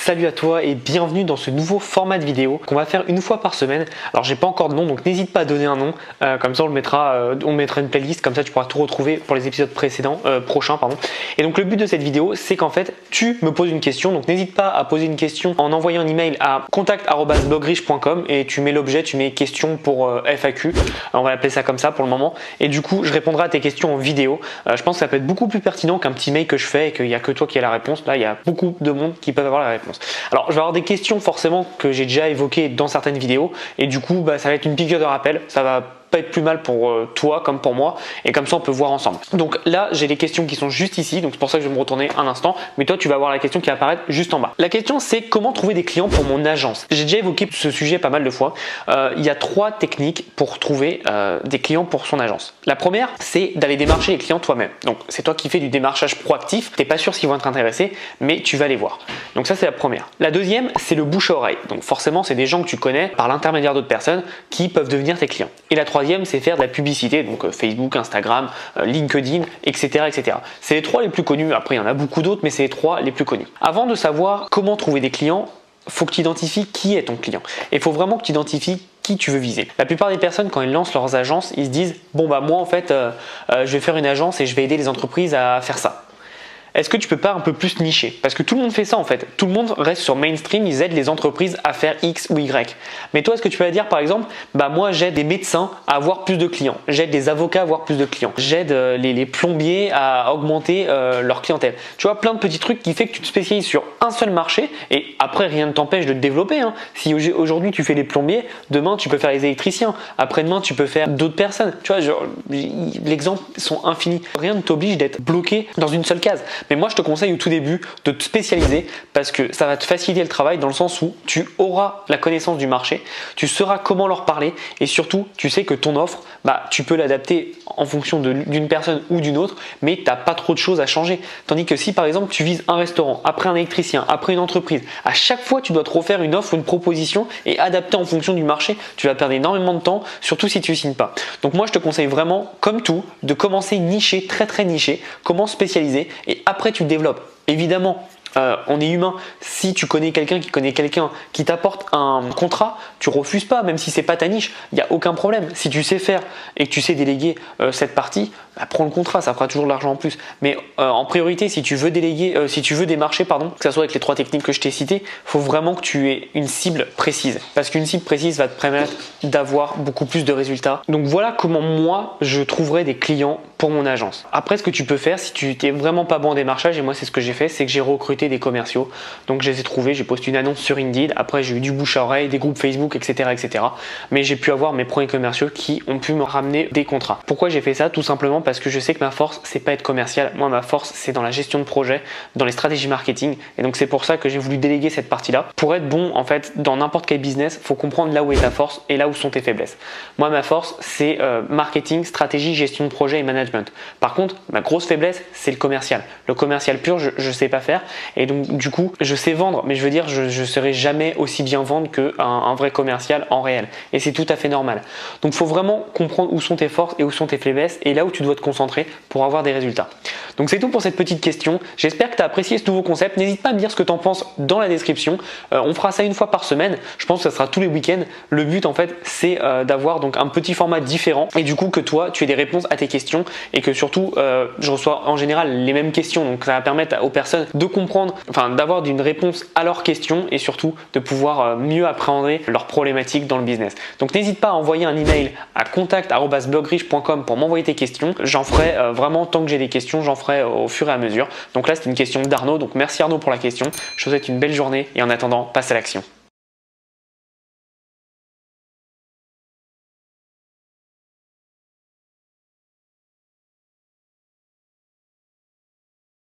salut à toi et bienvenue dans ce nouveau format de vidéo qu'on va faire une fois par semaine. Alors j'ai pas encore de nom, donc n'hésite pas à donner un nom, comme ça on mettra une playlist, comme ça tu pourras tout retrouver pour les épisodes prochains. Et donc le but de cette vidéo, c'est qu'en fait tu me poses une question, donc n'hésite pas à poser une question en envoyant un email à contact@blogriche.com et tu mets l'objet, tu mets question pour FAQ, on va l'appeler ça comme ça pour le moment, et du coup je répondrai à tes questions en vidéo. Je pense que ça peut être beaucoup plus pertinent qu'un petit mail que je fais et qu'il n'y a que toi qui as la réponse. Là il y a beaucoup de monde qui peuvent avoir la réponse. Alors je vais avoir des questions forcément que j'ai déjà évoquées dans certaines vidéos et du coup ça va être une piqûre de rappel, ça va pas être plus mal pour toi comme pour moi et comme ça on peut voir ensemble. Donc là j'ai les questions qui sont juste ici, donc c'est pour ça que je vais me retourner un instant, mais toi tu vas avoir la question qui va apparaître juste en bas. La question c'est comment trouver des clients pour mon agence. J'ai déjà évoqué ce sujet pas mal de fois. Il y a 3 techniques pour trouver des clients pour son agence. La première c'est d'aller démarcher les clients toi-même. Donc c'est toi qui fais du démarchage proactif, t'es pas sûr s'ils vont être intéressés mais tu vas les voir. Donc ça c'est la première. La deuxième c'est le bouche à oreille. Donc forcément c'est des gens que tu connais par l'intermédiaire d'autres personnes qui peuvent devenir tes clients. Et la troisième c'est faire de la publicité, donc Facebook, Instagram, LinkedIn, etc. C'est les 3 les plus connus, après il y en a beaucoup d'autres mais c'est les 3 les plus connus. Avant de savoir comment trouver des clients, faut que tu identifies qui est ton client et il faut vraiment que tu identifies qui tu veux viser. La plupart des personnes quand ils lancent leurs agences, ils se disent bon bah moi en fait je vais faire une agence et je vais aider les entreprises à faire ça. Est-ce que tu peux pas un peu plus nicher? Parce que tout le monde fait ça en fait. Tout le monde reste sur mainstream, ils aident les entreprises à faire X ou Y. Mais toi, est-ce que tu peux dire par exemple, bah moi j'aide des médecins à avoir plus de clients, j'aide des avocats à avoir plus de clients, j'aide les plombiers à augmenter leur clientèle. Tu vois, plein de petits trucs qui fait que tu te spécialises sur un seul marché et après rien ne t'empêche de te développer. Si aujourd'hui tu fais les plombiers, demain tu peux faire les électriciens, après-demain tu peux faire d'autres personnes. Tu vois, les exemples sont infinis. Rien ne t'oblige d'être bloqué dans une seule case. Mais moi je te conseille au tout début de te spécialiser parce que ça va te faciliter le travail dans le sens où tu auras la connaissance du marché, tu sauras comment leur parler et surtout tu sais que ton offre, tu peux l'adapter en fonction d'une personne ou d'une autre, mais tu n'as pas trop de choses à changer. Tandis que si par exemple tu vises un restaurant, après un électricien, après une entreprise, à chaque fois tu dois te refaire une offre, une proposition et adapter en fonction du marché, tu vas perdre énormément de temps, surtout si tu ne signes pas. Donc moi je te conseille vraiment, comme tout, de commencer niché, très niché, comment spécialiser et après tu développes. Évidemment, on est humain. Si tu connais quelqu'un qui t'apporte un contrat, tu refuses pas, même si c'est pas ta niche, il n'y a aucun problème. Si tu sais faire et que tu sais déléguer cette partie, prends le contrat, ça fera toujours de l'argent en plus. Mais en priorité, si tu veux démarcher, que ce soit avec les 3 techniques que je t'ai citées, il faut vraiment que tu aies une cible précise. Parce qu'une cible précise va te permettre d'avoir beaucoup plus de résultats. Donc voilà comment moi, je trouverai des clients pour mon agence. Après, ce que tu peux faire, si tu n'es vraiment pas bon en démarchage, et moi c'est ce que j'ai fait, c'est que j'ai recruté des commerciaux. Donc je les ai trouvés, j'ai posté une annonce sur Indeed, après j'ai eu du bouche à oreille, des groupes Facebook, etc. Mais j'ai pu avoir mes premiers commerciaux qui ont pu me ramener des contrats. Pourquoi j'ai fait ça? Tout simplement parce que je sais que ma force, c'est pas être commercial. Moi, ma force, c'est dans la gestion de projet, dans les stratégies marketing. Et donc c'est pour ça que j'ai voulu déléguer cette partie-là. Pour être bon, en fait, dans n'importe quel business, faut comprendre là où est ta force et là où sont tes faiblesses. Moi, ma force, c'est marketing, stratégie, gestion de projet et management. Par contre, ma grosse faiblesse, c'est le commercial. Le commercial pur, je sais pas faire. Et donc du coup je sais vendre, mais je veux dire je serai jamais aussi bien vendre qu'un vrai commercial en réel, et c'est tout à fait normal. Donc il faut vraiment comprendre où sont tes forces et où sont tes faiblesses et là où tu dois te concentrer pour avoir des résultats. Donc c'est tout pour cette petite question. J'espère que tu as apprécié ce nouveau concept. N'hésite pas à me dire ce que tu en penses dans la description. On fera ça une fois par semaine, je pense que ça sera tous les week-ends. Le but en fait c'est d'avoir donc un petit format différent et du coup que toi tu aies des réponses à tes questions et que surtout je reçois en général les mêmes questions, donc ça va permettre aux personnes de comprendre, d'avoir une réponse à leurs questions et surtout de pouvoir mieux appréhender leurs problématiques dans le business. Donc n'hésite pas à envoyer un email à contact@blogriche.com pour m'envoyer tes questions. J'en ferai vraiment tant que j'ai des questions, j'en ferai au fur et à mesure. Donc là c'était une question d'Arnaud, donc merci Arnaud pour la question. Je te souhaite une belle journée et en attendant, passe à l'action.